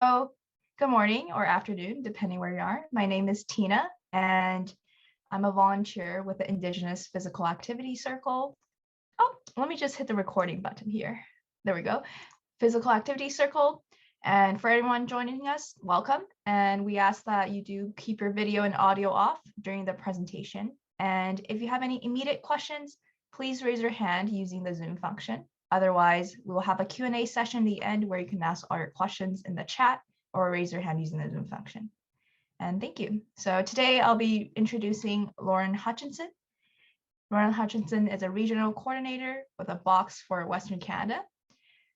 So, good morning or afternoon, depending where you are. My name is Tina, and I'm a volunteer with the Indigenous Physical Activity Circle. Oh, let me just hit the recording button here. There we go. Physical Activity Circle. And for everyone joining us, welcome. And we ask that you do keep your video and audio off during the presentation. And if you have any immediate questions, please raise your hand using the Zoom function. Otherwise, we will have a Q&A session at the end where you can ask all your questions in the chat or raise your hand using the Zoom function. And thank you. So today I'll be introducing Lauren Hutchison. Lauren Hutchison is a regional coordinator with a BOKS for Western Canada.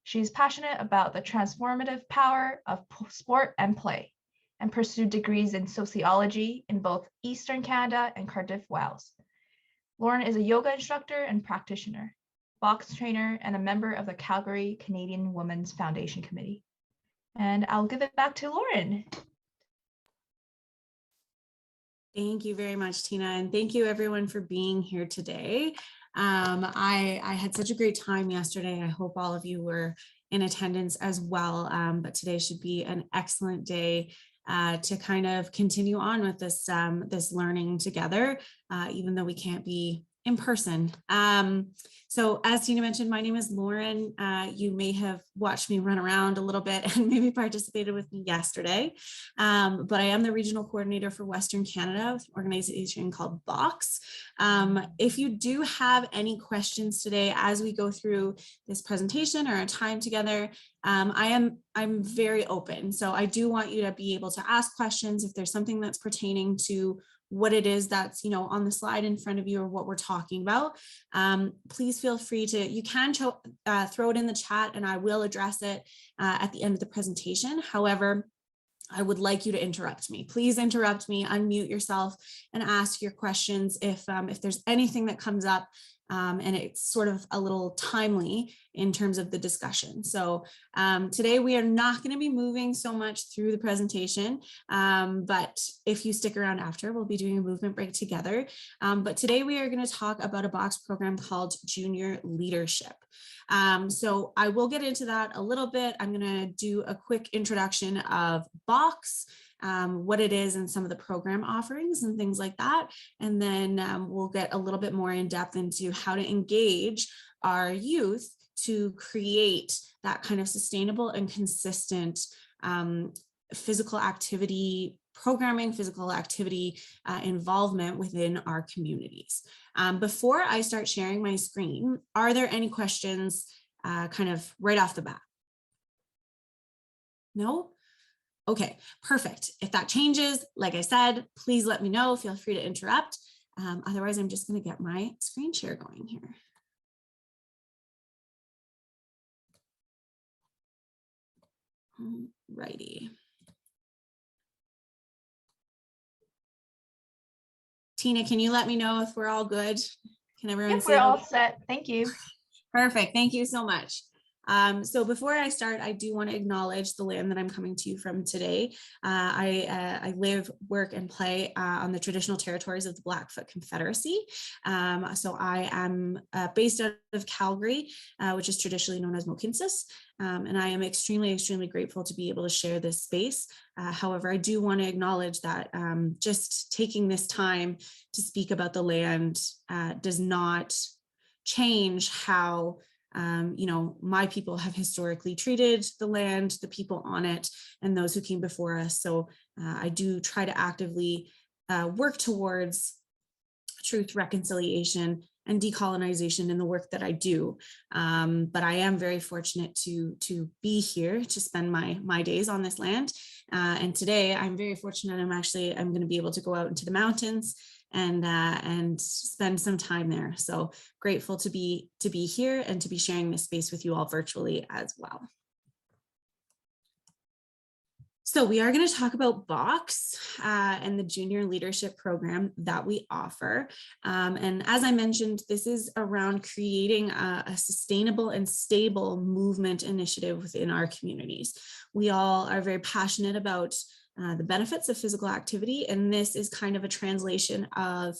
She's passionate about the transformative power of sport and play and pursued degrees in sociology in both Eastern Canada and Cardiff, Wales. Lauren is a yoga instructor and practitioner, BOKS trainer, and a member of the Calgary Canadian Women's Foundation Committee. And I'll give it back to Lauren. Thank you very much, Tina, and thank you everyone for being here today. I had such a great time yesterday. I hope all of you were in attendance as well, but today should be an excellent day to kind of continue on with this, this learning together, even though we can't be in person. So as Tina mentioned, my name is Lauren. You may have watched me run around a little bit and maybe participated with me yesterday, but I am the regional coordinator for Western Canada with an organization called BOKS. If you do have any questions today as we go through this presentation or our time together, I'm very open. So I do want you to be able to ask questions if there's something that's pertaining to what it is that's, on the slide in front of you or what we're talking about. Please feel free to, you can throw it in the chat and I will address it at the end of the presentation. However, I would like you to interrupt me. Please interrupt me, unmute yourself and ask your questions if there's anything that comes up and it's sort of a little timely in terms of the discussion. So today we are not going to be moving so much through the presentation, but if you stick around after, we'll be doing a movement break together. But today we are going to talk about a BOKS program called Junior Leadership. So I will get into that a little bit. I'm going to do a quick introduction of BOKS, what it is and some of the program offerings and things like that. And then we'll get a little bit more in depth into how to engage our youth to create that kind of sustainable and consistent physical activity programming, physical activity involvement within our communities. Before I start sharing my screen, are there any questions kind of right off the bat? No? Okay, perfect. If that changes, like I said, please let me know. Feel free to interrupt. Otherwise, I'm just going to get my screen share going here. Alrighty. Tina, can you let me know if we're all good? Can everyone see? We're all set. Thank you. Perfect. Thank you so much. So before I start, I do want to acknowledge the land that I'm coming to you from today. I live, work, and play on the traditional territories of the Blackfoot Confederacy. So I am based out of Calgary, which is traditionally known as Mohkinstsis. And I am extremely, extremely grateful to be able to share this space. However, I do want to acknowledge that just taking this time to speak about the land does not change how my people have historically treated the land, the people on it, and those who came before us. So I do try to actively work towards truth, reconciliation, and decolonization in the work that I do. But I am very fortunate to be here to spend my days on this land. And today I'm very fortunate. I'm going to be able to go out into the mountains and spend some time there. So grateful to be here and to be sharing this space with you all virtually as well. So we are going to talk about BOKS and the junior leadership program that we offer. And as I mentioned, this is around creating a sustainable and stable movement initiative within our communities. We all are very passionate about the benefits of physical activity, and this is kind of a translation of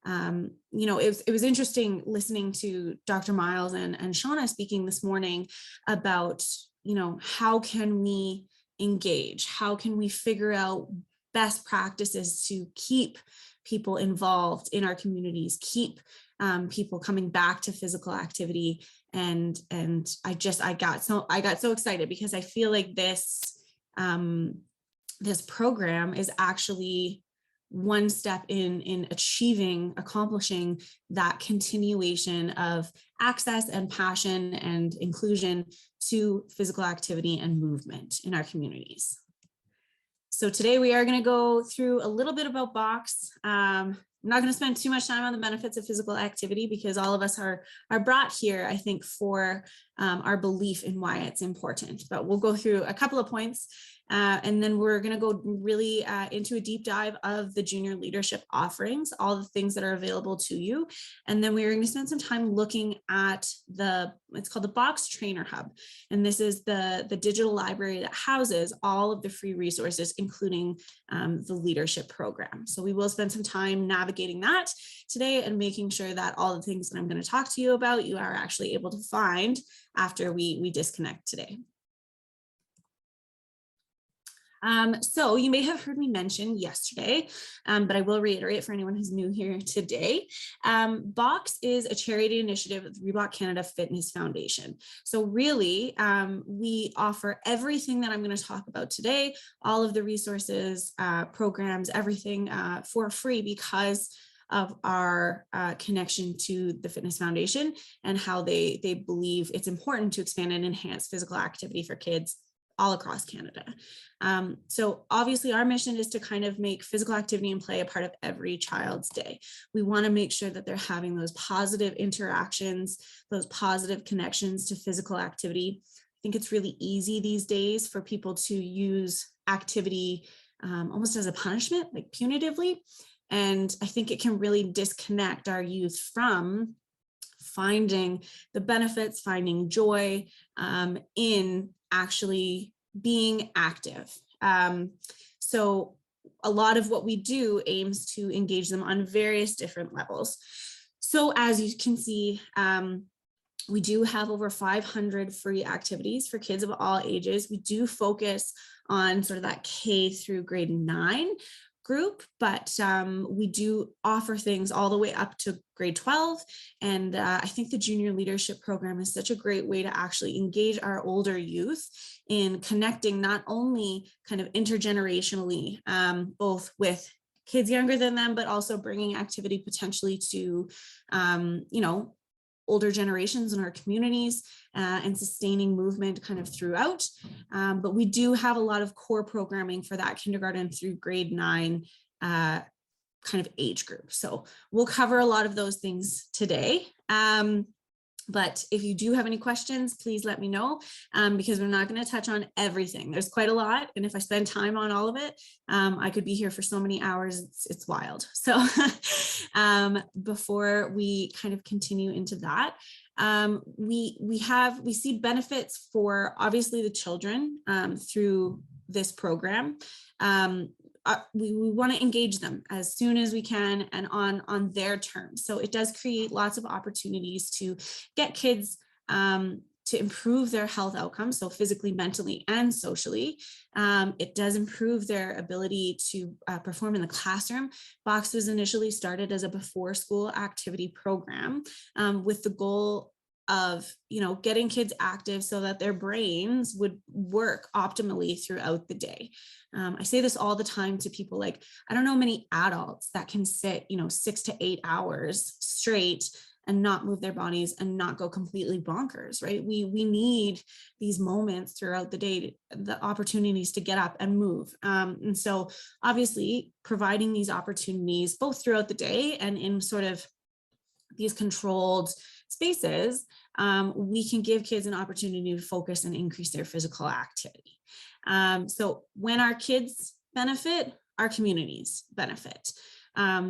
it was interesting listening to Dr. Miles and Shauna speaking this morning about how can we engage? How can we figure out best practices to keep people involved in our communities, keep people coming back to physical activity? And I got so excited because I feel like this program is actually one step in accomplishing that continuation of access and passion and inclusion to physical activity and movement in our communities. So today we are going to go through a little bit about BOKS. I'm not going to spend too much time on the benefits of physical activity because all of us are brought here, I think, for our belief in why it's important. But we'll go through a couple of points. And then we're going to go really into a deep dive of the junior leadership offerings, all the things that are available to you. And then we're going to spend some time looking at it's called the BOKS Trainer Hub. And this is the digital library that houses all of the free resources, including the leadership program. So we will spend some time navigating that today and making sure that all the things that I'm going to talk to you about, you are actually able to find after we disconnect today. So you may have heard me mention yesterday, but I will reiterate for anyone who's new here today. BOKS is a charity initiative of the Reebok Canada Fitness Foundation. So really, we offer everything that I'm going to talk about today, all of the resources, programs, everything for free because of our connection to the Fitness Foundation and how they believe it's important to expand and enhance physical activity for kids all across Canada. So obviously our mission is to kind of make physical activity and play a part of every child's day. We want to make sure that they're having those positive interactions, those positive connections to physical activity. I think it's really easy these days for people to use activity almost as a punishment, like punitively. And I think it can really disconnect our youth from finding the benefits, finding joy in actually being active. So a lot of what we do aims to engage them on various different levels. So as you can see, we do have over 500 free activities for kids of all ages. We do focus on sort of that K through grade 9 group, but we do offer things all the way up to grade 12. And I think the junior leadership program is such a great way to actually engage our older youth in connecting not only kind of intergenerationally, both with kids younger than them, but also bringing activity potentially to, older generations in our communities and sustaining movement kind of throughout. But we do have a lot of core programming for that kindergarten through grade 9 kind of age group. So we'll cover a lot of those things today. But if you do have any questions, please let me know because we're not going to touch on everything. There's quite a lot. And if I spend time on all of it, I could be here for so many hours. It's wild. So before we kind of continue into that, we see benefits for obviously the children through this program. We want to engage them as soon as we can and on their terms. So it does create lots of opportunities to get kids to improve their health outcomes, so physically, mentally, and socially. It does improve their ability to perform in the classroom. BOKS was initially started as a before school activity program with the goal of, getting kids active so that their brains would work optimally throughout the day. I say this all the time to people, like, I don't know many adults that can sit, 6 to 8 hours straight and not move their bodies and not go completely bonkers, right? We need these moments throughout the day, the opportunities to get up and move. And so obviously providing these opportunities both throughout the day and in sort of these controlled spaces, we can give kids an opportunity to focus and increase their physical activity. So when our kids benefit, our communities benefit.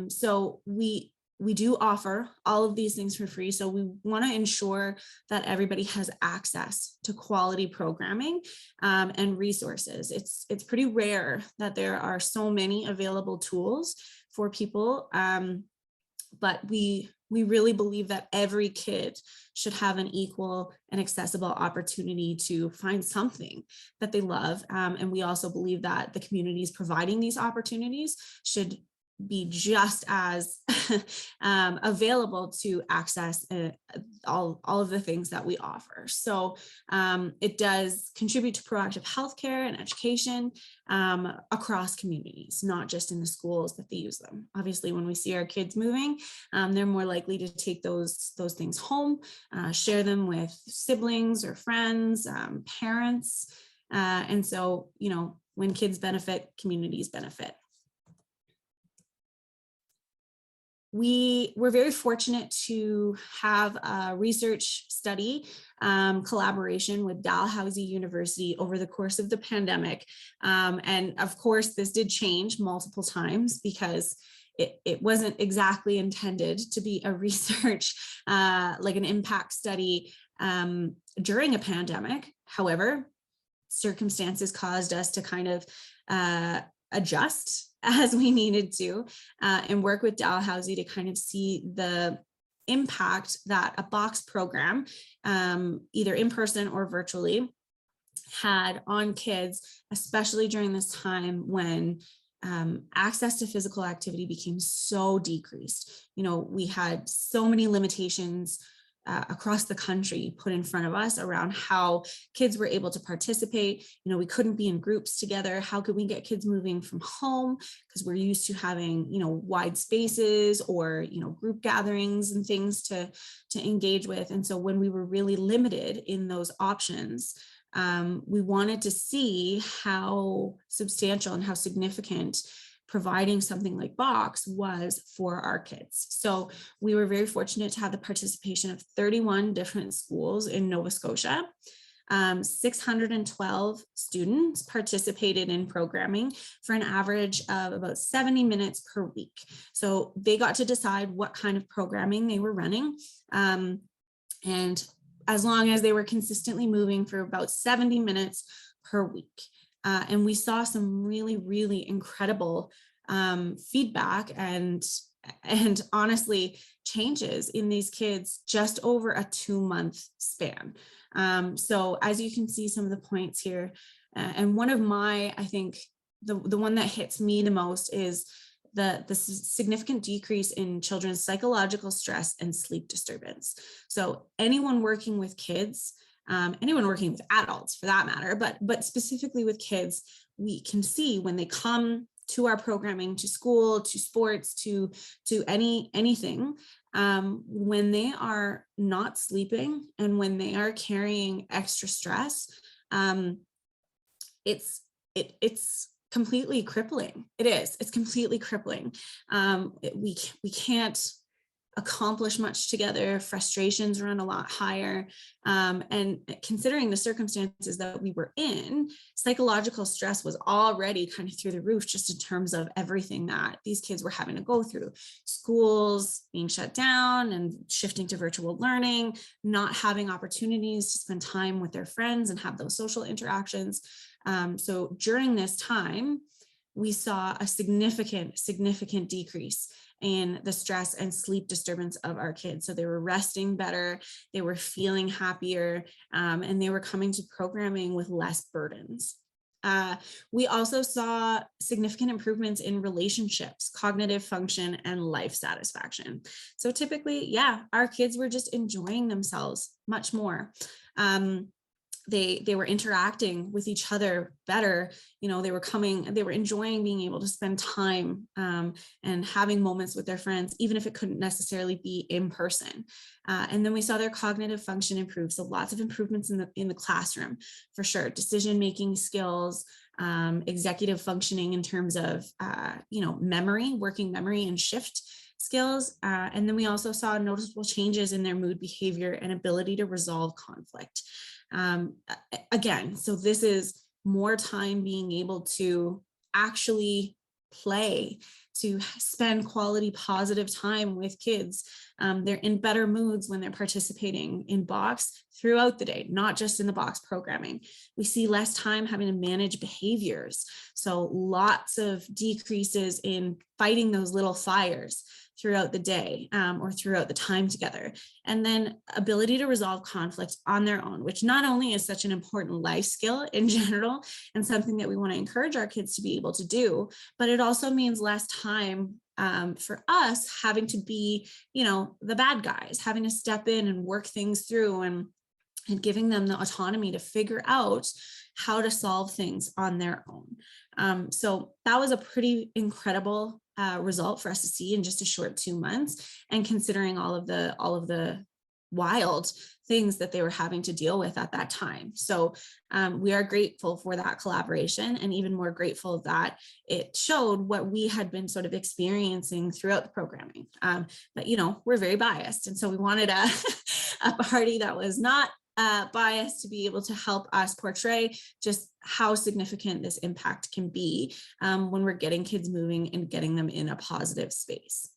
So we do offer all of these things for free. So we want to ensure that everybody has access to quality programming and resources. It's pretty rare that there are so many available tools for people but we really believe that every kid should have an equal and accessible opportunity to find something that they love. And we also believe that the communities providing these opportunities should be just as available to access all of the things that we offer. So it does contribute to proactive healthcare and education across communities, not just in the schools that they use them. Obviously, when we see our kids moving, they're more likely to take those things home, share them with siblings or friends, parents. And so, when kids benefit, communities benefit. We were very fortunate to have a research study collaboration with Dalhousie University over the course of the pandemic. And of course, this did change multiple times because it wasn't exactly intended to be a research, like an impact study during a pandemic. However, circumstances caused us to kind of adjust as we needed to, and work with Dalhousie to kind of see the impact that a BOKS program, either in person or virtually, had on kids, especially during this time when access to physical activity became so decreased. We had so many limitations across the country put in front of us around how kids were able to participate. We couldn't be in groups together. How could we get kids moving from home? Because we're used to having, wide spaces or, group gatherings and things to engage with. And so when we were really limited in those options, we wanted to see how substantial and how significant providing something like BOKS was for our kids. So we were very fortunate to have the participation of 31 different schools in Nova Scotia. 612 students participated in programming for an average of about 70 minutes per week. So they got to decide what kind of programming they were running. And as long as they were consistently moving for about 70 minutes per week. And we saw some really, really incredible feedback and honestly changes in these kids just over a 2-month span. So as you can see some of the points here, and one of my, I think the one that hits me the most is the significant decrease in children's psychological stress and sleep disturbance. So anyone working with kids, anyone working with adults for that matter, but specifically with kids, we can see when they come to our programming, to school, to sports, to anything, when they are not sleeping and when they are carrying extra stress, it's completely crippling. It's completely crippling. We can't accomplish much together. Frustrations run a lot higher. And considering the circumstances that we were in, psychological stress was already kind of through the roof, just in terms of everything that these kids were having to go through. Schools being shut down and shifting to virtual learning, not having opportunities to spend time with their friends and have those social interactions. So during this time, we saw a significant decrease in the stress and sleep disturbance of our kids. So they were resting better, they were feeling happier, and they were coming to programming with less burdens. We also saw significant improvements in relationships, cognitive function, and life satisfaction. So typically, our kids were just enjoying themselves much more. They were interacting with each other better. They were enjoying being able to spend time and having moments with their friends, even if it couldn't necessarily be in person. And then we saw their cognitive function improve. So lots of improvements in the classroom, for sure. Decision-making skills, executive functioning in terms of, memory, working memory and shift skills. And then we also saw noticeable changes in their mood, behavior, and ability to resolve conflict. Again, so this is more time being able to actually play, to spend quality, positive time with kids. They're in better moods when they're participating in BOKS throughout the day, not just in the BOKS programming. We see less time having to manage behaviors. So lots of decreases in fighting those little fires throughout the day or throughout the time together. And then ability to resolve conflict on their own, which not only is such an important life skill in general and something that we want to encourage our kids to be able to do, but it also means less time for us having to be, the bad guys, having to step in and work things through and giving them the autonomy to figure out how to solve things on their own. So that was a pretty incredible result for us to see in just a short 2 months, and considering all of the wild things that they were having to deal with at that time. So we are grateful for that collaboration, and even more grateful that it showed what we had been sort of experiencing throughout the programming. But we're very biased, and so we wanted a party that was not biased to be able to help us portray just how significant this impact can be when we're getting kids moving and getting them in a positive space.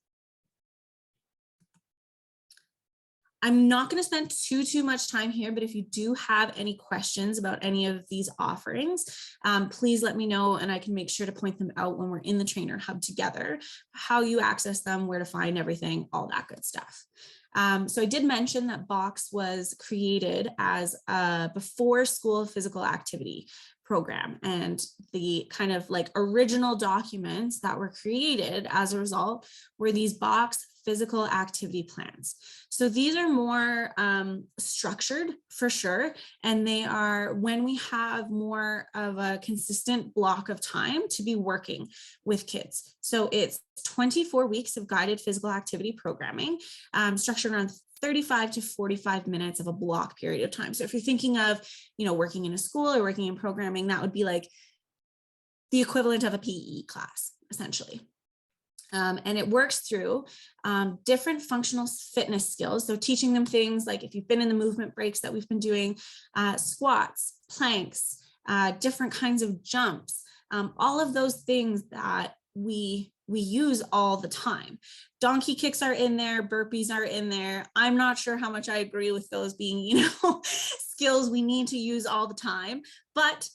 I'm not going to spend too much time here, but if you do have any questions about any of these offerings, please let me know, and I can make sure to point them out when we're in the Trainer Hub together, how you access them, where to find everything, all that good stuff. So I did mention that BOKS was created as a before school physical activity program, and the kind of like original documents that were created as a result were these BOKS physical activity plans. So these are more structured for sure, and they are when we have more of a consistent block of time to be working with kids. So it's 24 weeks of guided physical activity programming, structured around 35 to 45 minutes of a block period of time. So if you're thinking of, working in a school or working in programming, that would be like the equivalent of a PE class, essentially. And it works through different functional fitness skills. So teaching them things like, if you've been in the movement breaks that we've been doing, squats, planks, different kinds of jumps, all of those things that we use all the time. Donkey kicks are in there, burpees are in there. I'm not sure how much I agree with those being, skills we need to use all the time, but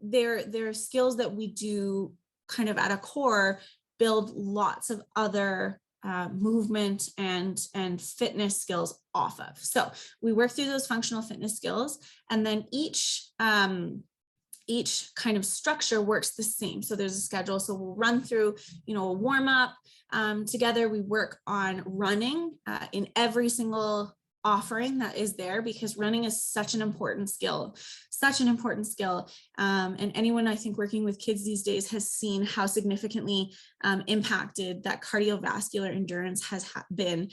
they're skills that we do kind of at a core build lots of other movement and fitness skills off of. So we work through those functional fitness skills, and then each kind of structure works the same. So there's a schedule. So we'll run through, a warm up together. We work on running in every single offering that is there, because running is such an important skill. And anyone, I think, working with kids these days has seen how significantly impacted that cardiovascular endurance has been,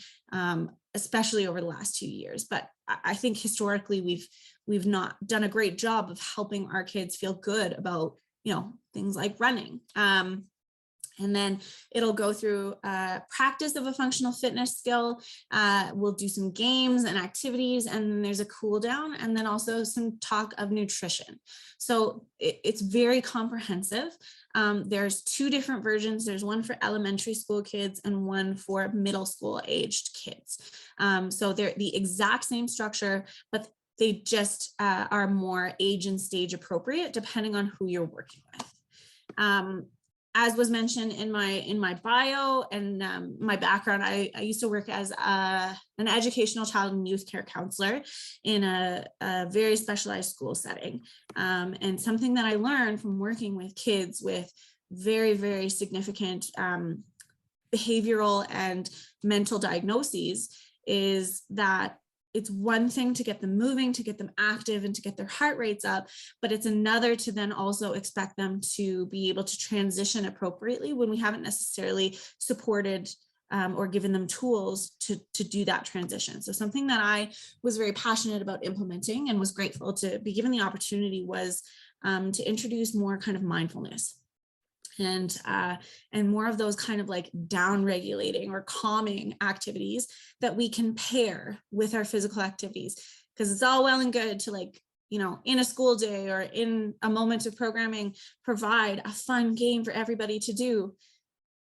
especially over the last 2 years. But I think historically we've not done a great job of helping our kids feel good about, things like running. And then it'll go through practice of a functional fitness skill. We'll do some games and activities, and then there's a cool down, and then also some talk of nutrition. So it's very comprehensive. There's 2 different versions. There's one for elementary school kids and one for middle school aged kids. So they're the exact same structure, but they just are more age and stage appropriate depending on who you're working with. As was mentioned in my bio and my background, I used to work as an educational child and youth care counselor in a very specialized school setting. And something that I learned from working with kids with very, very significant behavioral and mental diagnoses is that it's one thing to get them moving, to get them active, and to get their heart rates up, but it's another to then also expect them to be able to transition appropriately when we haven't necessarily supported or given them tools to do that transition. So something that I was very passionate about implementing and was grateful to be given the opportunity was to introduce more kind of mindfulness and more of those kind of like down regulating or calming activities that we can pair with our physical activities. Because it's all well and good to, like, in a school day or in a moment of programming, provide a fun game for everybody to do.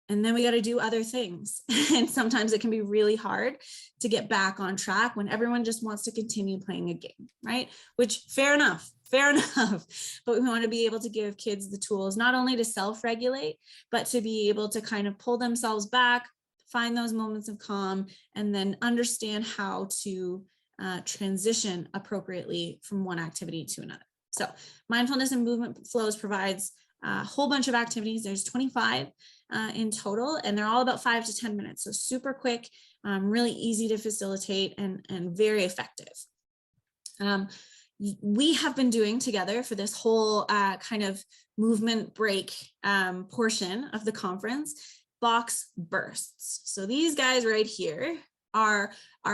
And then we got to do other things. And sometimes it can be really hard to get back on track when everyone just wants to continue playing a game, right? Which, fair enough. But we want to be able to give kids the tools, not only to self-regulate, but to be able to kind of pull themselves back, find those moments of calm, and then understand how to transition appropriately from one activity to another. So mindfulness and movement flows provides a whole bunch of activities. There's 25 in total, and they're all about 5 to 10 minutes. So super quick, really easy to facilitate, and very effective. We have been doing together for this whole kind of movement break portion of the conference, BOKS bursts. So these guys right here are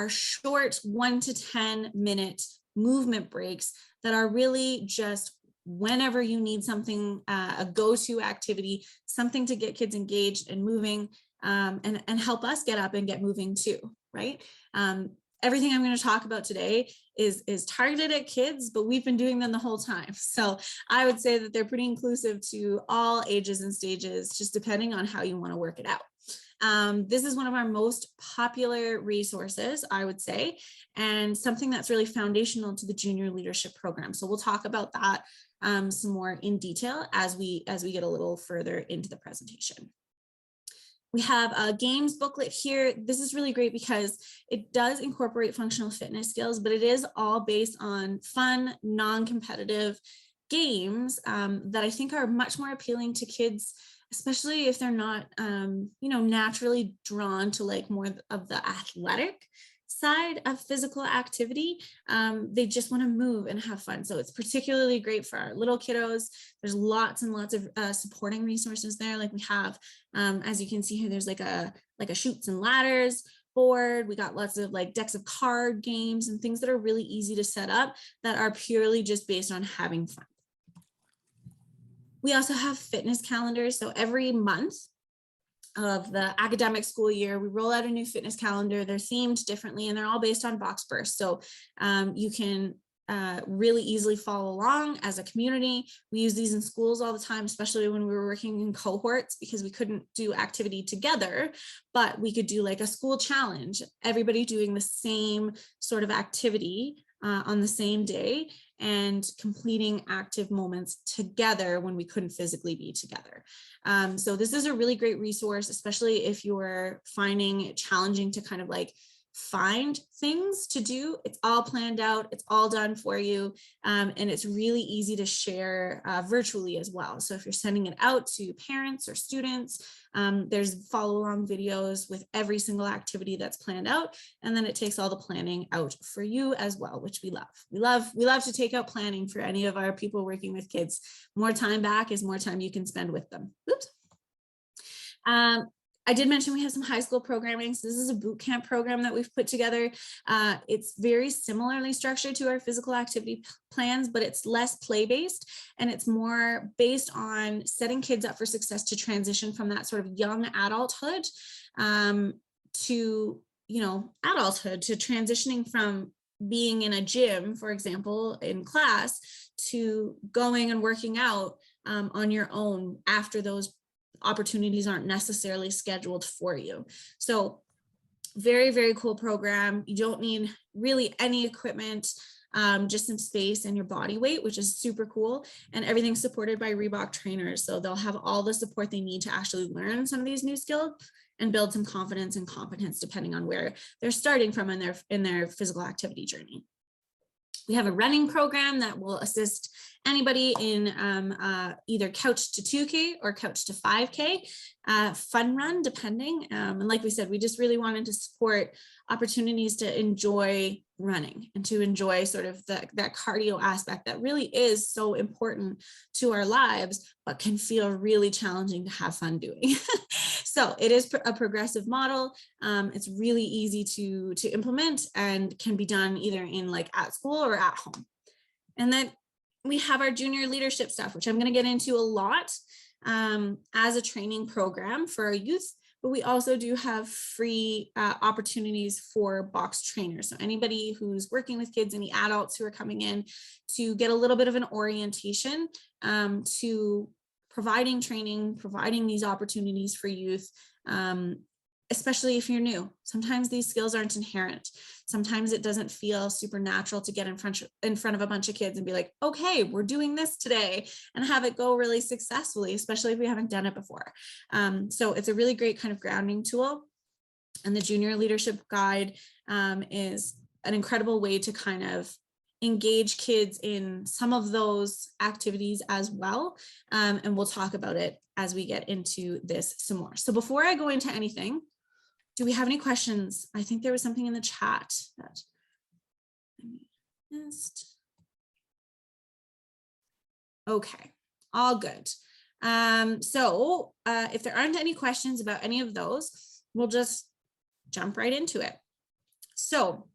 short 1 to 10 minute movement breaks that are really just whenever you need something, a go-to activity, something to get kids engaged and moving, and help us get up and get moving too, right? Everything I'm going to talk about today is targeted at kids, but we've been doing them the whole time. So I would say that they're pretty inclusive to all ages and stages, just depending on how you want to work it out. This is one of our most popular resources, I would say, and something that's really foundational to the junior leadership program. So we'll talk about that some more in detail as we get a little further into the presentation. We have a games booklet here. This is really great because it does incorporate functional fitness skills, but it is all based on fun, non-competitive games that I think are much more appealing to kids, especially if they're not, naturally drawn to like more of the athletic side of physical activity. They just want to move and have fun. So it's particularly great for our little kiddos. There's lots and lots of supporting resources there. Like we have, as you can see here, there's like a chutes and ladders board. We got lots of like decks of card games and things that are really easy to set up that are purely just based on having fun. We also have fitness calendars. So every month of the academic school year, we roll out a new fitness calendar. They're themed differently and they're all based on BOKS Burst. So you can really easily follow along as a community. We use these in schools all the time, especially when we were working in cohorts, because we couldn't do activity together, but we could do like a school challenge, everybody doing the same sort of activity on the same day and completing active moments together when we couldn't physically be together. So this is a really great resource, especially if you're finding it challenging to kind of like find things to do. It's all planned out, it's all done for you, and it's really easy to share virtually as well. So if you're sending it out to parents or students, there's follow-along videos with every single activity that's planned out, and then it takes all the planning out for you as well, which we love. We love to take out planning for any of our people working with kids. More time back is more time you can spend with them. Oops. I did mention we have some high school programming. So this is a boot camp program that we've put together. It's very similarly structured to our physical activity plans, but it's less play-based and it's more based on setting kids up for success to transition from that sort of young adulthood to, adulthood, to transitioning from being in a gym, for example, in class, to going and working out on your own after those opportunities aren't necessarily scheduled for you. So very, very cool program. You don't need really any equipment, just some space and your body weight, which is super cool. And everything's supported by Reebok trainers. So they'll have all the support they need to actually learn some of these new skills and build some confidence and competence depending on where they're starting from in their physical activity journey. We have a running program that will assist anybody in either couch to 2K or couch to 5K, fun run depending. And like we said, we just really wanted to support opportunities to enjoy running and to enjoy sort of that cardio aspect that really is so important to our lives, but can feel really challenging to have fun doing. So it is a progressive model. It's really easy to implement and can be done either in like at school or at home. And then we have our junior leadership stuff, which I'm going to get into a lot as a training program for our youth, but we also do have free opportunities for BOKS trainers. So anybody who's working with kids, any adults who are coming in to get a little bit of an orientation to providing training, providing these opportunities for youth, especially if you're new. Sometimes these skills aren't inherent. Sometimes it doesn't feel super natural to get in front of a bunch of kids and be like, okay, we're doing this today, and have it go really successfully, especially if we haven't done it before. So it's a really great kind of grounding tool. And the Junior Leadership Guide is an incredible way to kind of engage kids in some of those activities as well. And we'll talk about it as we get into this some more. So before I go into anything, do we have any questions? I think there was something in the chat that I missed. Okay, all good. So if there aren't any questions about any of those, we'll just jump right into it. So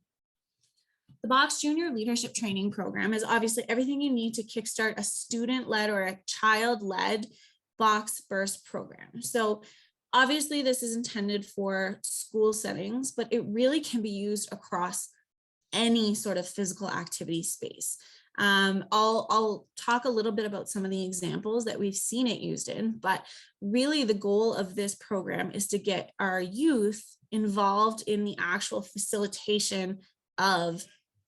the BOKS Junior Leadership Training Program is obviously everything you need to kickstart a student-led or a child-led BOKS Burst program. So obviously this is intended for school settings, but it really can be used across any sort of physical activity space. I'll talk a little bit about some of the examples that we've seen it used in, but really the goal of this program is to get our youth involved in the actual facilitation of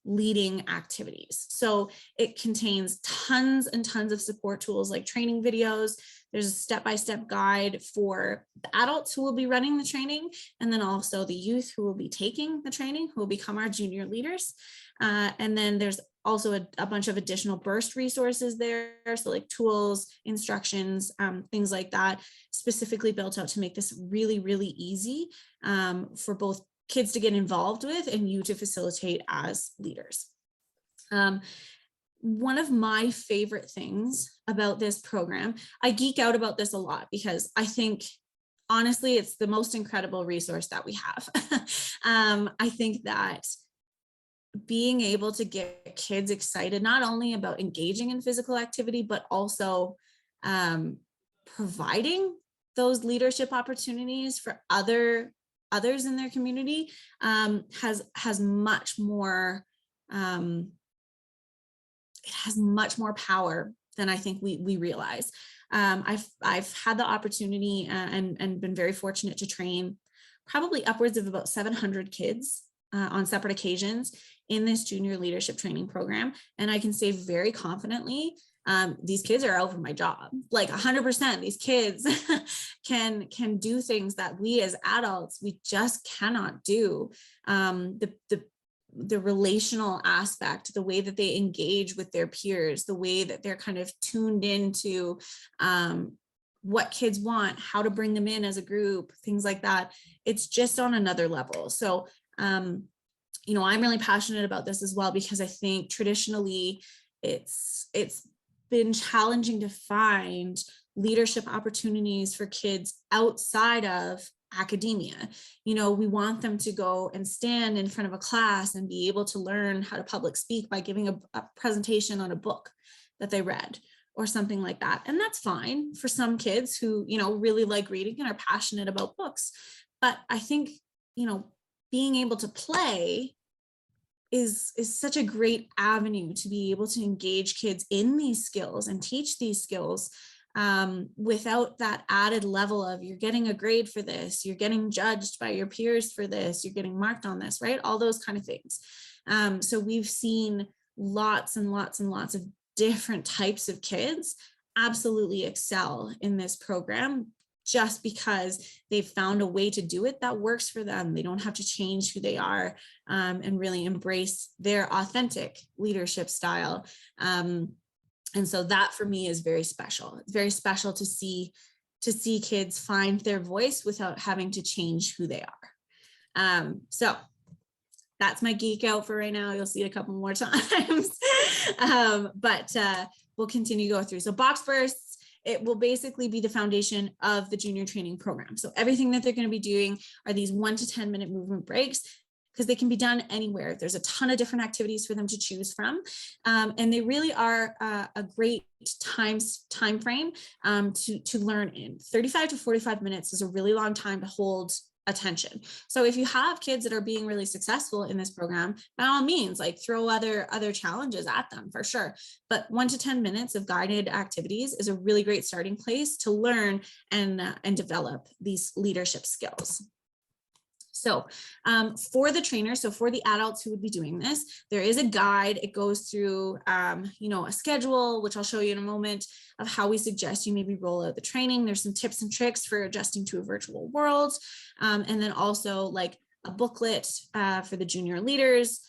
leading activities. So it contains tons and tons of support tools like training videos. There's a step-by-step guide for the adults who will be running the training, and then also the youth who will be taking the training, who will become our junior leaders. And then there's also a bunch of additional burst resources there. So like tools, instructions, things like that, specifically built out to make this really, really easy for both kids to get involved with and you to facilitate as leaders. One of my favorite things about this program, I geek out about this a lot because I think, honestly, it's the most incredible resource that we have. I think that being able to get kids excited, not only about engaging in physical activity, but also providing those leadership opportunities for others in their community has much more, it has much more power than I think we realize. I've had the opportunity and been very fortunate to train probably upwards of about 700 kids on separate occasions in this junior leadership training program. And I can say very confidently, these kids are out for my job. Like 100%, these kids can do things that we as adults, we just cannot do. The relational aspect, the way that they engage with their peers, the way that they're kind of tuned into what kids want, how to bring them in as a group, things like that. It's just on another level. So, you know, I'm really passionate about this as well, because I think traditionally it's been challenging to find leadership opportunities for kids outside of academia. You know, we want them to go and stand in front of a class and be able to learn how to public speak by giving a presentation on a book that they read or something like that. And that's fine for some kids who, you know, really like reading and are passionate about books. But I think, you know, being able to play is such a great avenue to be able to engage kids in these skills and teach these skills without that added level of you're getting a grade for this, you're getting judged by your peers for this, you're getting marked on this, right? All those kind of things. So we've seen lots and lots and lots of different types of kids absolutely excel in this program, just because they've found a way to do it that works for them. They don't have to change who they are and really embrace their authentic leadership style. And so that for me is very special. It's very special to see kids find their voice without having to change who they are. So that's my geek out for right now. You'll see it a couple more times, but we'll continue to go through. So BOKS Bursts, it will basically be the foundation of the junior training program. So everything that they're going to be doing are these 1 to 10 minute movement breaks, because they can be done anywhere. There's a ton of different activities for them to choose from. And they really are a great time frame to learn in. 35 to 45 minutes is a really long time to hold attention. So if you have kids that are being really successful in this program, by all means, like throw other challenges at them for sure. But 1 to 10 minutes of guided activities is a really great starting place to learn and develop these leadership skills. So for the trainer, so for the adults who would be doing this, there is a guide. It goes through, a schedule, which I'll show you in a moment, of how we suggest you maybe roll out the training. There's some tips and tricks for adjusting to a virtual world. And then also like a booklet for the junior leaders,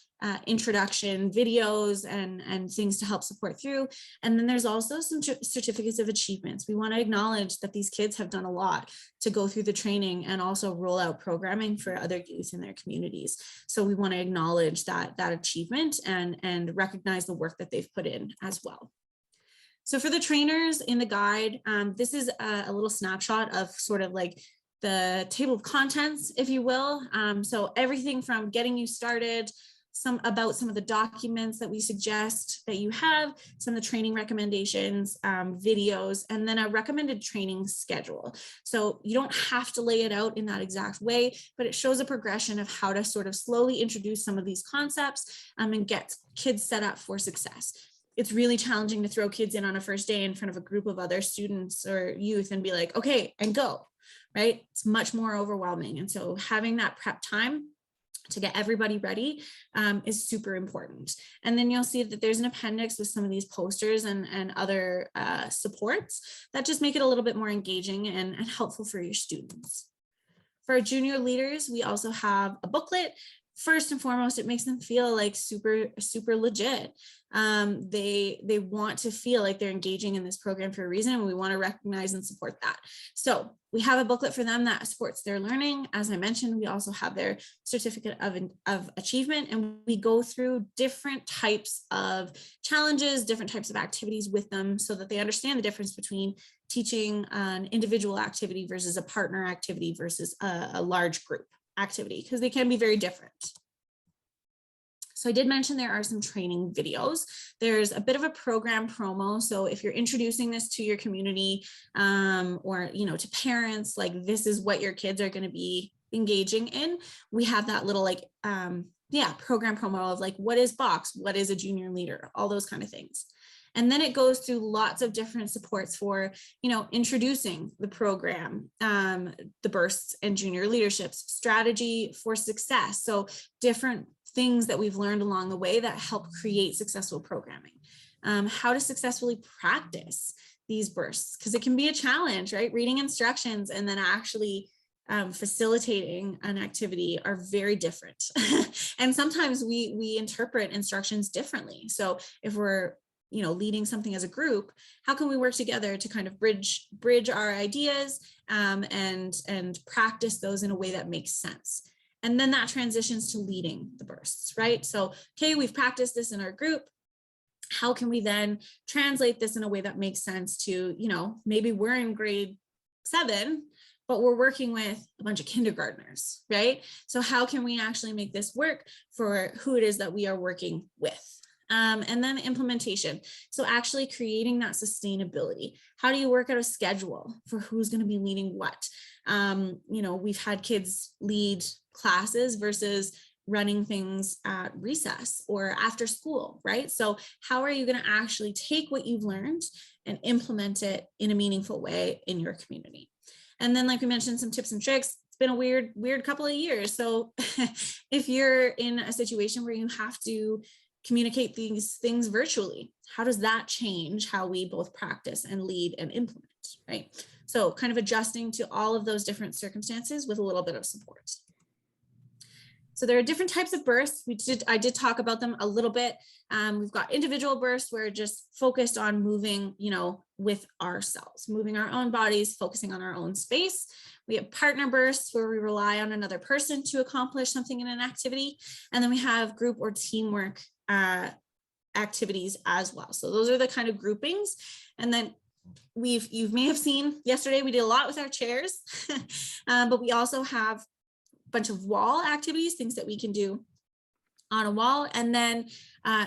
introduction videos and things to help support through. And then there's also some certificates of achievements. We want to acknowledge that these kids have done a lot to go through the training and also roll out programming for other youth in their communities. So we want to acknowledge that achievement and recognize the work that they've put in as well. So for the trainers in the guide, this is a little snapshot of sort of like the table of contents, if you will. So everything from getting you started, some of the documents that we suggest that you have, some of the training recommendations, videos, and then a recommended training schedule. So you don't have to lay it out in that exact way, but it shows a progression of how to sort of slowly introduce some of these concepts and get kids set up for success. It's really challenging to throw kids in on a first day in front of a group of other students or youth and be like, okay, and go, right? It's much more overwhelming. And so having that prep time to get everybody ready is super important. And then you'll see that there's an appendix with some of these posters and other supports that just make it a little bit more engaging and helpful for your students. For our junior leaders, we also have a booklet. First and foremost, it makes them feel like super legit. They want to feel like they're engaging in this program for a reason, and we want to recognize and support that. So we have a booklet for them that supports their learning. As I mentioned, we also have their certificate of achievement, and we go through different types of challenges, different types of activities with them so that they understand the difference between teaching an individual activity versus a partner activity versus a large group activity, because they can be very different. So I did mention there are some training videos. There's a bit of a program promo. So if you're introducing this to your community or, to parents, like this is what your kids are going to be engaging in, we have that little program promo of like, what is BOKS? What is a junior leader? All those kind of things. And then it goes through lots of different supports for, introducing the program, the bursts and junior leaderships, strategy for success. So different things that we've learned along the way that help create successful programming, how to successfully practice these bursts, because it can be a challenge, right? Reading instructions and then actually facilitating an activity are very different. And sometimes we interpret instructions differently. So if we're leading something as a group, how can we work together to kind of bridge our ideas and practice those in a way that makes sense? And then that transitions to leading the bursts, right? So, okay, we've practiced this in our group. How can we then translate this in a way that makes sense to, maybe we're in grade 7, but we're working with a bunch of kindergartners, right? So how can we actually make this work for who it is that we are working with? And then implementation. So actually creating that sustainability. How do you work out a schedule for who's going to be leading what? We've had kids lead classes versus running things at recess or after school, right? So how are you going to actually take what you've learned and implement it in a meaningful way in your community? And then, like we mentioned, some tips and tricks. It's been a weird couple of years. So if you're in a situation where you have to communicate these things virtually, how does that change how we both practice and lead and implement, right? So kind of adjusting to all of those different circumstances with a little bit of support. So there are different types of bursts. I did talk about them a little bit. We've got individual bursts where we're just focused on moving, with ourselves, moving our own bodies, focusing on our own space. We have partner bursts where we rely on another person to accomplish something in an activity. And then we have group or teamwork activities as well. So those are the kind of groupings. And then you may have seen yesterday, we did a lot with our chairs, but we also have a bunch of wall activities, things that we can do on a wall, and then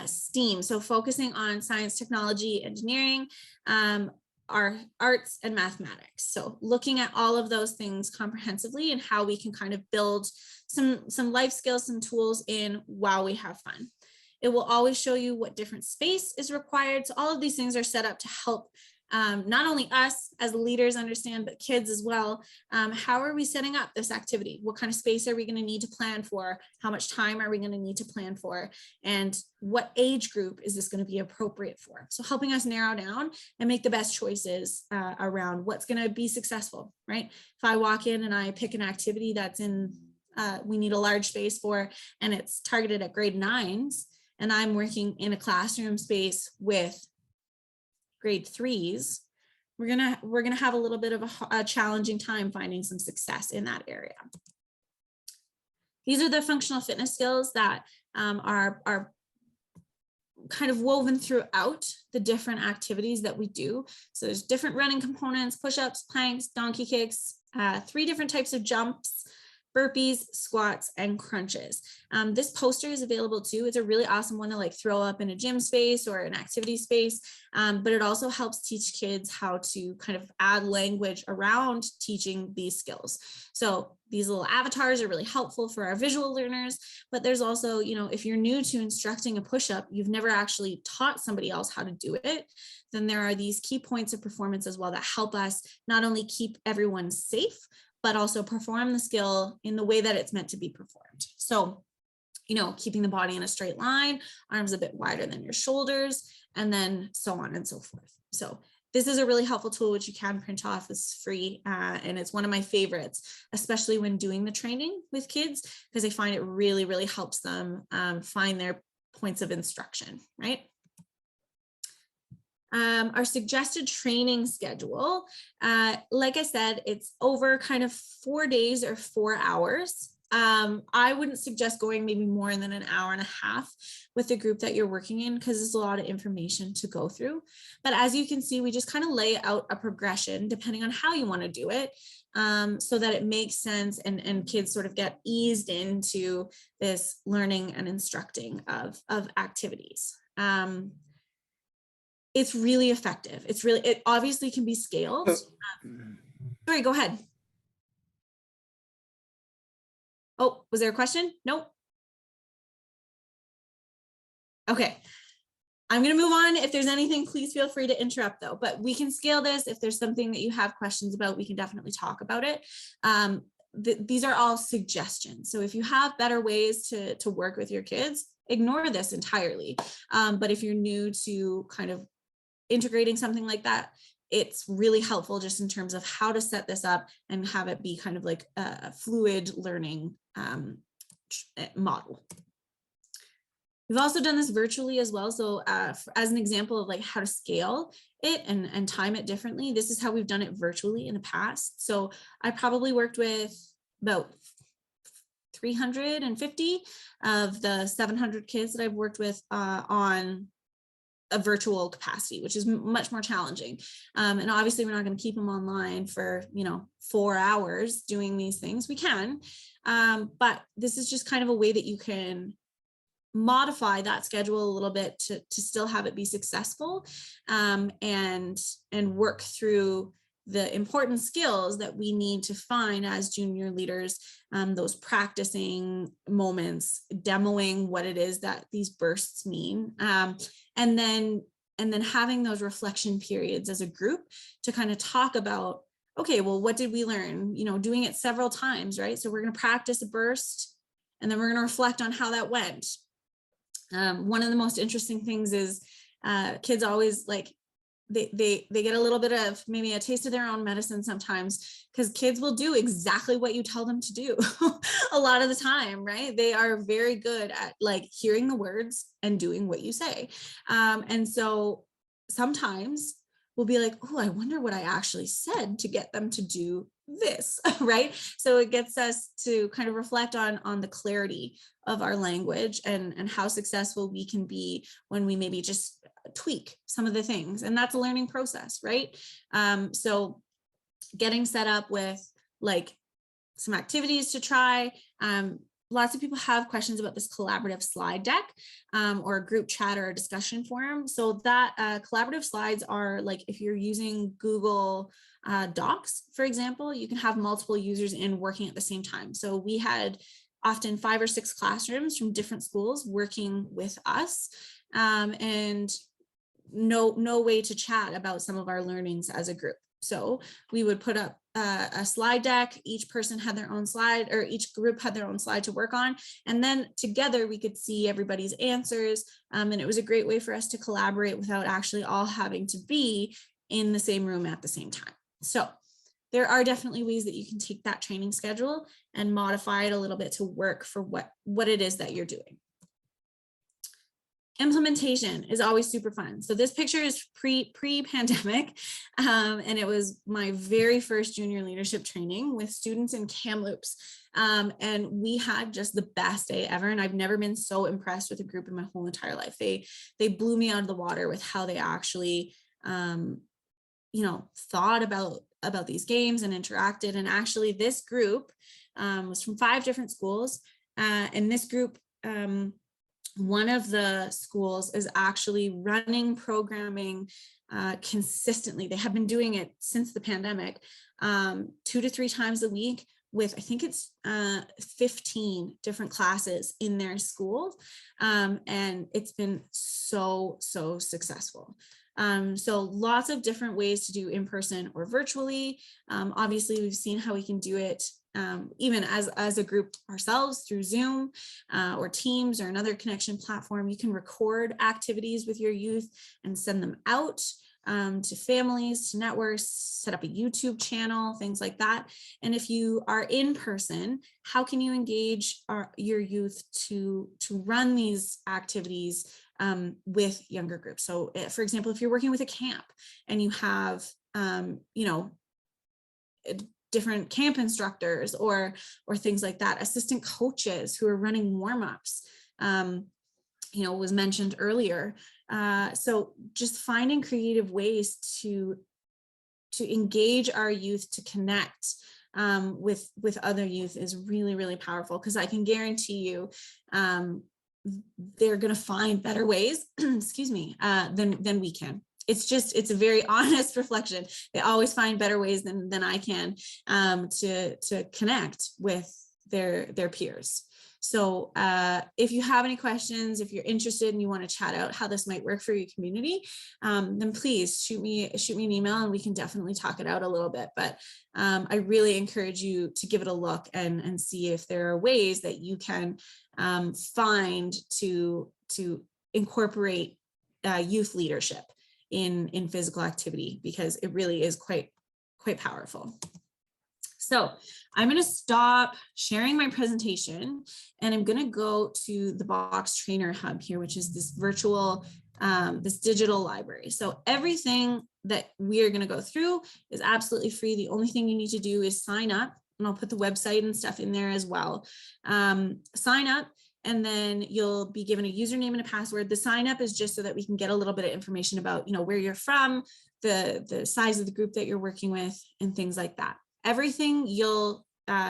STEAM. So focusing on science, technology, engineering, our arts and mathematics. So looking at all of those things comprehensively and how we can kind of build some life skills, some tools in while we have fun. It will always show you what different space is required. So all of these things are set up to help not only us as leaders understand, but kids as well. How are we setting up this activity? What kind of space are we going to need to plan for? How much time are we going to need to plan for? And what age group is this going to be appropriate for? So helping us narrow down and make the best choices around what's going to be successful, right? If I walk in and I pick an activity that's in, we need a large space for, and it's targeted at grade 9s, and I'm working in a classroom space with grade 3s, we're gonna have a little bit of a challenging time finding some success in that area. These are the functional fitness skills that are kind of woven throughout the different activities that we do. So there's different running components: push-ups, planks, donkey kicks, 3 different types of jumps, burpees, squats, and crunches. This poster is available too. It's a really awesome one to like throw up in a gym space or an activity space, but it also helps teach kids how to kind of add language around teaching these skills. So these little avatars are really helpful for our visual learners, but there's also, you know, if you're new to instructing a push-up, you've never actually taught somebody else how to do it, then there are these key points of performance as well that help us not only keep everyone safe, but also perform the skill in the way that it's meant to be performed. So, you know, keeping the body in a straight line, arms a bit wider than your shoulders, and then so on and so forth. So this is a really helpful tool, which you can print off. It's free, and it's one of my favorites, especially when doing the training with kids, because I find it really, really helps them find their points of instruction, right? Our suggested training schedule, like I said, it's over kind of 4 days or 4 hours. I wouldn't suggest going maybe more than an hour and a half with the group that you're working in, because there's a lot of information to go through. But as you can see, we just kind of lay out a progression depending on how you want to do it, so that it makes sense and kids sort of get eased into this learning and instructing of activities. It's really effective. It obviously can be scaled. Sorry, go ahead. Oh, was there a question? Nope. Okay. I'm going to move on. If there's anything, please feel free to interrupt though, but we can scale this. If there's something that you have questions about, we can definitely talk about it. These are all suggestions. So if you have better ways to work with your kids, ignore this entirely. But if you're new to kind of integrating something like that, it's really helpful just in terms of how to set this up and have it be kind of like a fluid learning model. We've also done this virtually as well. So as an example of like how to scale it and time it differently, this is how we've done it virtually in the past. So I probably worked with about 350 of the 700 kids that I've worked with on a virtual capacity, which is much more challenging. And obviously we're not going to keep them online for, 4 hours doing these things. We can, but this is just kind of a way that you can modify that schedule a little bit to still have it be successful, and work through the important skills that we need to find as junior leaders, those practicing moments, demoing what it is that these bursts mean, and then having those reflection periods as a group to kind of talk about, okay, well, what did we learn? Doing it several times, right? So we're going to practice a burst, and then we're going to reflect on how that went. One of the most interesting things is kids always like, they get a little bit of maybe a taste of their own medicine sometimes, because kids will do exactly what you tell them to do a lot of the time, right? They are very good at like hearing the words and doing what you say. And so sometimes we'll be like, oh, I wonder what I actually said to get them to do this, right? So it gets us to kind of reflect on the clarity of our language and how successful we can be when we maybe just tweak some of the things. And that's a learning process, right? So getting set up with like some activities to try. Lots of people have questions about this collaborative slide deck, or a group chat or a discussion forum. So that collaborative slides are like, if you're using Google Docs, for example, you can have multiple users in working at the same time. So we had often 5 or 6 classrooms from different schools working with us. And no way to chat about some of our learnings as a group. So we would put up a slide deck. Each person had their own slide, or each group had their own slide to work on. And then together we could see everybody's answers. And it was a great way for us to collaborate without actually all having to be in the same room at the same time. So there are definitely ways that you can take that training schedule and modify it a little bit to work for what it is that you're doing. Implementation is always super fun. So this picture is pre-pandemic, and it was my very first junior leadership training with students in Kamloops. And we had just the best day ever. And I've never been so impressed with a group in my whole entire life. They blew me out of the water with how they actually, thought about these games and interacted. And actually this group was from 5 different schools. And this group, one of the schools is actually running programming consistently. They have been doing it since the pandemic, 2 to 3 times a week with, I think it's 15 different classes in their school. And it's been so successful. So lots of different ways to do in person or virtually. Obviously, we've seen how we can do it even as a group ourselves through Zoom or Teams or another connection platform. You can record activities with your youth and send them out to families, to networks, set up a YouTube channel, things like that. And if you are in person, how can you engage your youth to run these activities with younger groups? So for example, if you're working with a camp and you have, different camp instructors or things like that, assistant coaches who are running warm-ups, was mentioned earlier. So just finding creative ways to engage our youth, to connect with other youth is really, really powerful, because I can guarantee you they're going to find better ways, excuse me, than we can. It's a very honest reflection. They always find better ways than I can to connect with their peers. So if you have any questions, if you're interested and you want to chat out how this might work for your community, then please shoot me an email and we can definitely talk it out a little bit. But I really encourage you to give it a look and see if there are ways that you can find to incorporate youth leadership in physical activity, because it really is quite powerful. So I'm going to stop sharing my presentation and I'm going to go to the BOKS Trainer Hub here, which is this virtual, this digital library. So everything that we are going to go through is absolutely free. The only thing you need to do is sign up, and I'll put the website and stuff in there as well. Sign up, and then you'll be given a username and a password. The sign up is just so that we can get a little bit of information about, where you're from, the size of the group that you're working with, and things like that. Everything you'll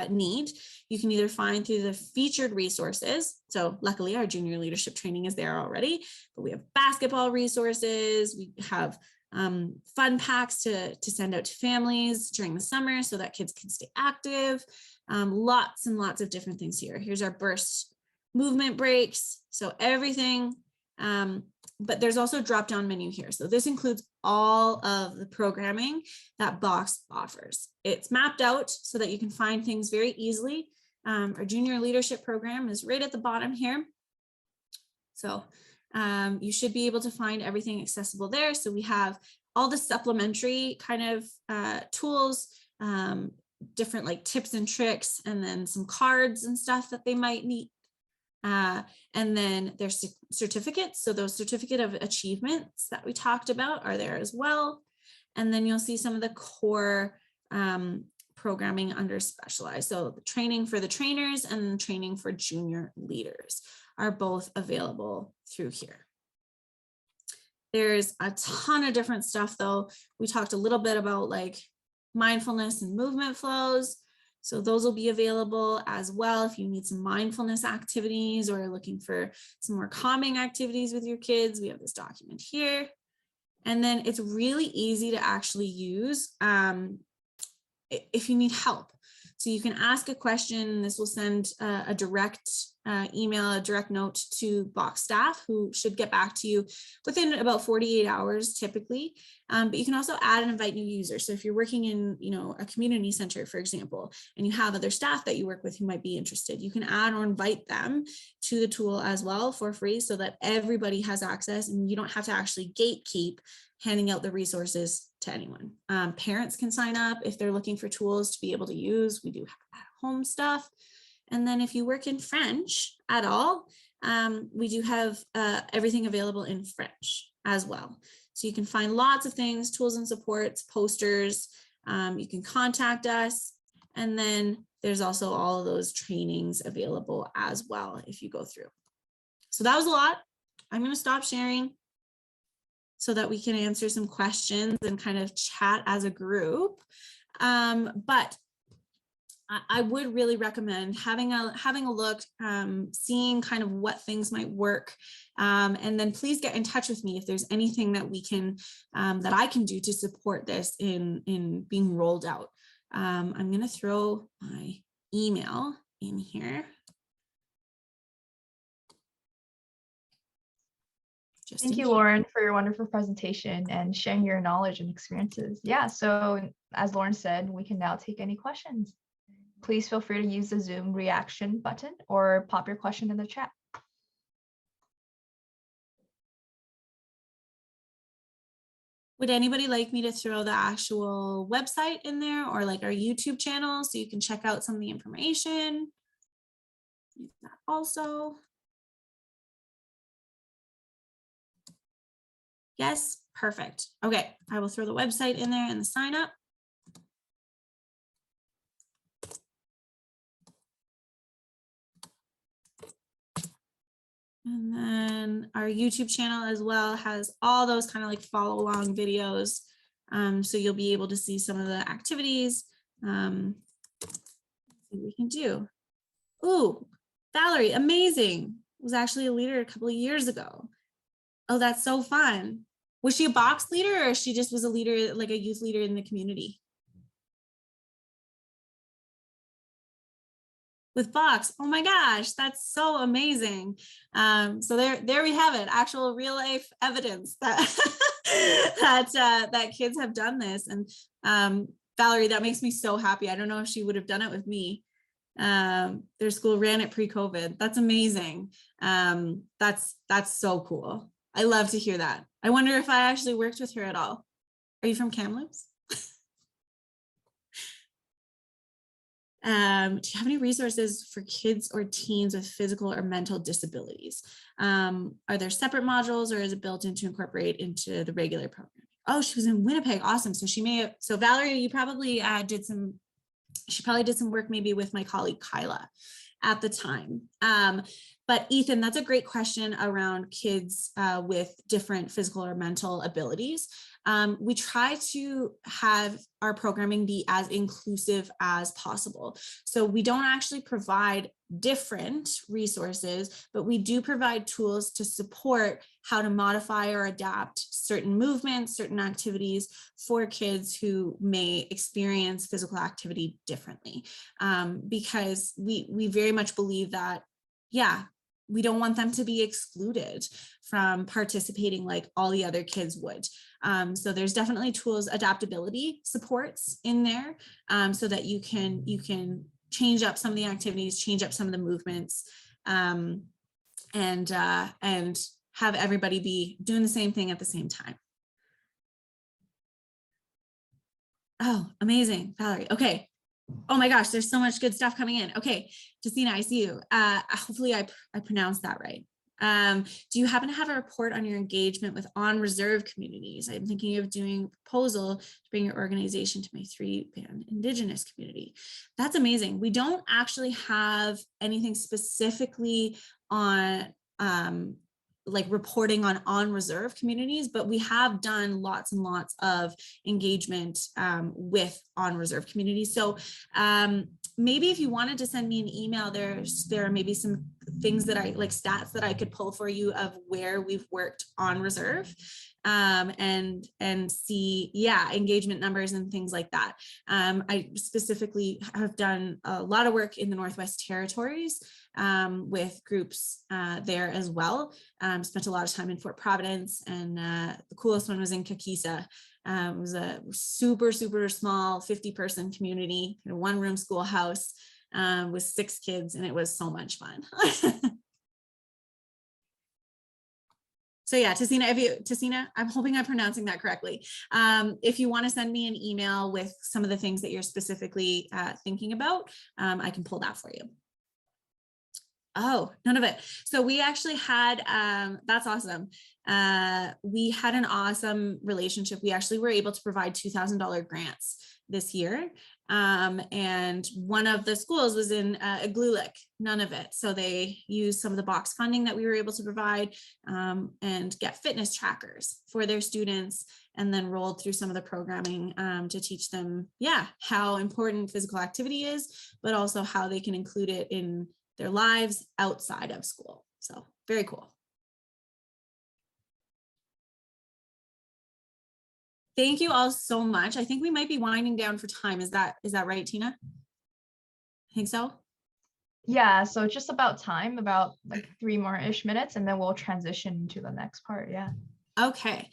need, you can either find through the featured resources. So luckily our junior leadership training is there already, but we have basketball resources. We have fun packs to send out to families during the summer so that kids can stay active. Lots and lots of different things here. Here's our burst movement breaks. So everything, but there's also a drop-down menu here. So this includes all of the programming that BOKS offers. It's mapped out so that you can find things very easily. Our junior leadership program is right at the bottom here. So you should be able to find everything accessible there. So we have all the supplementary kind of tools, different like tips and tricks, and then some cards and stuff that they might need. And then there's certificates. So those certificate of achievements that we talked about are there as well. And then you'll see some of the core programming under specialized. So the training for the trainers and training for junior leaders are both available through here. There's a ton of different stuff though. We talked a little bit about like mindfulness and movement flows. So those will be available as well if you need some mindfulness activities or looking for some more calming activities with your kids. We have this document here. And then it's really easy to actually use if you need help. So you can ask a question. This will send a direct email a direct note to BOKS staff, who should get back to you within about 48 hours typically. But you can also add and invite new users. So if you're working in, a community center, for example, and you have other staff that you work with who might be interested, you can add or invite them to the tool as well for free, so that everybody has access and you don't have to actually gatekeep handing out the resources to anyone. Parents can sign up if they're looking for tools to be able to use. We do have at-home stuff. And then if you work in French at all, we do have everything available in French as well. So you can find lots of things, tools and supports, posters. You can contact us. And then there's also all of those trainings available as well if you go through. So that was a lot. I'm going to stop sharing so that we can answer some questions and kind of chat as a group. But I would really recommend having a look, seeing kind of what things might work. And then please get in touch with me if there's anything that we can, that I can do to support this in being rolled out. I'm going to throw my email in here. Thank you, Lauren, for your wonderful presentation and sharing your knowledge and experiences. Yeah, so as Lauren said, we can now take any questions. Please feel free to use the Zoom reaction button or pop your question in the chat. Would anybody like me to throw the actual website in there, or like our YouTube channel, so you can check out some of the information? Also, yes, perfect. Okay, I will throw the website in there and the sign up. And then our YouTube channel as well has all those kind of like follow along videos. So you'll be able to see some of the activities. See what we can do. Ooh, Valerie, amazing. Was actually a leader a couple of years ago. Oh, that's so fun. Was she a BOKS leader, or she just was a leader, like a youth leader in the community? With BOKS. Oh my gosh, that's so amazing. So there we have it, actual real life evidence that that kids have done this. And Valerie, that makes me so happy. I don't know if she would have done it with me. Their school ran it pre-COVID. That's amazing. That's so cool. I love to hear that. I wonder if I actually worked with her at all. Are you from Kamloops? Do you have any resources for kids or teens with physical or mental disabilities? Are there separate modules, or is it built in to incorporate into the regular program? Oh, she was in Winnipeg. Awesome. So she may have, so Valerie, you probably she probably did some work maybe with my colleague Kyla at the time. But Ethan, that's a great question around kids with different physical or mental abilities. We try to have our programming be as inclusive as possible. So we don't actually provide different resources, but we do provide tools to support how to modify or adapt certain movements, certain activities for kids who may experience physical activity differently. Because we very much believe that, yeah, we don't want them to be excluded from participating like all the other kids would. So there's definitely tools, adaptability supports in there, so that you can change up some of the activities, change up some of the movements, and have everybody be doing the same thing at the same time. Oh, amazing, Valerie. Okay. Oh my gosh, there's so much good stuff coming in. Okay, Jacina, I see you. Hopefully I pronounced that right. Do you happen to have a report on your engagement with on-reserve communities? I'm thinking of doing a proposal to bring your organization to my 3-band Indigenous community. That's amazing. We don't actually have anything specifically on like reporting on reserve communities, but we have done lots and lots of engagement with on reserve communities. So maybe if you wanted to send me an email, there are maybe some things that I like, stats that I could pull for you of where we've worked on reserve, and see, yeah, engagement numbers and things like that. I specifically have done a lot of work in the Northwest Territories with groups there as well. Spent a lot of time in Fort Providence, and the coolest one was in Hutchison. It was a super, super small 50-person community, one room schoolhouse with 6 kids, and it was so much fun. So yeah, Tessina, I'm hoping I'm pronouncing that correctly. If you want to send me an email with some of the things that you're specifically thinking about, I can pull that for you. Oh, none of it. So we actually had, that's awesome. We had an awesome relationship. We actually were able to provide $2,000 grants this year. And one of the schools was in Igloolik, none of it. So they used some of the BOKS funding that we were able to provide and get fitness trackers for their students, and then rolled through some of the programming to teach them, yeah, how important physical activity is, but also how they can include it in their lives outside of school. So very cool. Thank you all so much. I think we might be winding down for time. Is that right, Tina? I think so. Yeah, so just about time, about like 3 more-ish minutes, and then we'll transition to the next part. Yeah. Okay.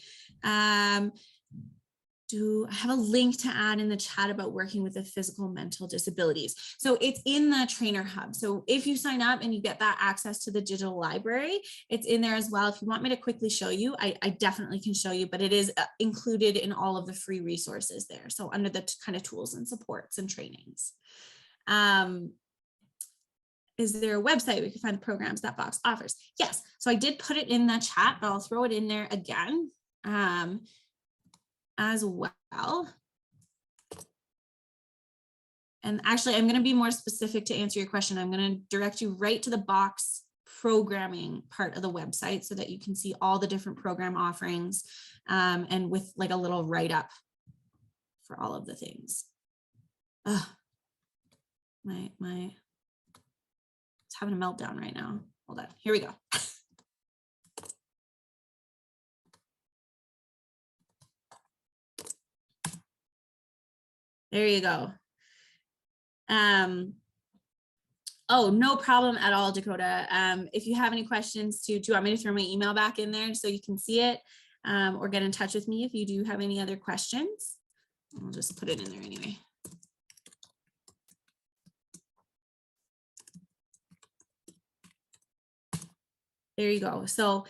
Do I have a link to add in the chat about working with the physical mental disabilities? So it's in the trainer hub. So if you sign up and you get that access to the digital library, it's in there as well. If you want me to quickly show you, I definitely can show you, but it is included in all of the free resources there. So under the kind of tools and supports and trainings. Is there a website we can find the programs that BOKS offers? Yes. So I did put it in the chat, but I'll throw it in there again. As well. And actually, I'm going to be more specific to answer your question. I'm going to direct you right to the BOKS programming part of the website so that you can see all the different program offerings and with like a little write-up for all of the things. Ugh. It's having a meltdown right now. Hold on, here we go. There you go. Oh, no problem at all, Dakota. If you have any questions too, do you want me to throw my email back in there so you can see it, or get in touch with me if you do have any other questions? I'll just put it in there anyway. There you go. So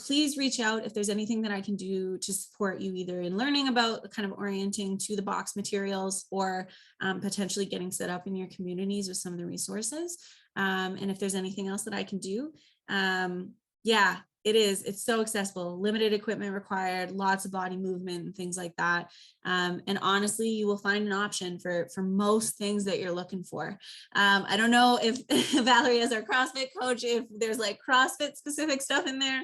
please reach out if there's anything that I can do to support you, either in learning about kind of orienting to the BOKS materials, or potentially getting set up in your communities with some of the resources. And if there's anything else that I can do, yeah, it's so accessible, limited equipment required, lots of body movement and things like that. And honestly, you will find an option for most things that you're looking for. I don't know if Valerie is our CrossFit coach, if there's like CrossFit specific stuff in there,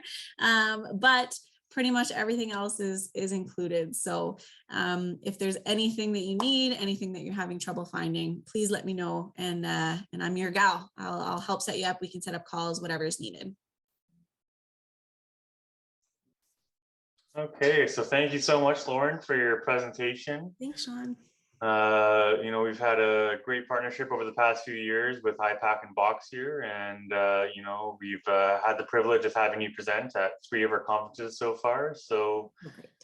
but pretty much everything else is included. So if there's anything that you need, anything that you're having trouble finding, please let me know. And I'm your gal. I'll help set you up. We can set up calls, whatever is needed. Okay, so thank you so much, Lauren, for your presentation. Thanks, Sean. We've had a great partnership over the past few years with IPAC and BOKS here, and we've had the privilege of having you present at 3 of our conferences so far. So,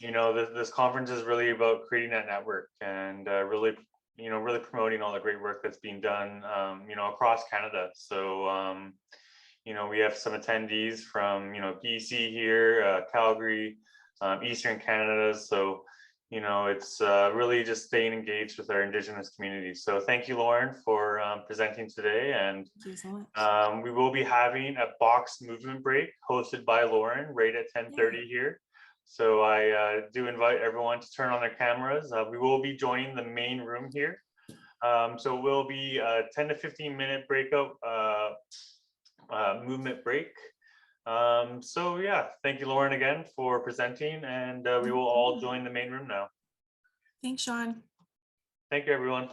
this conference is really about creating that network and really promoting all the great work that's being done, across Canada. So, we have some attendees from BC here, Calgary, Eastern Canada. So, it's really just staying engaged with our Indigenous communities. So thank you, Lauren, for presenting today. And thank you so much. We will be having a BOKS movement break hosted by Lauren right at 10:30 here. So I do invite everyone to turn on their cameras. We will be joining the main room here. So it will be a 10 to 15 minute breakout movement break. So yeah, thank you, Lauren, again for presenting, and we will all join the main room now. Thanks, Sean. Thank you, everyone.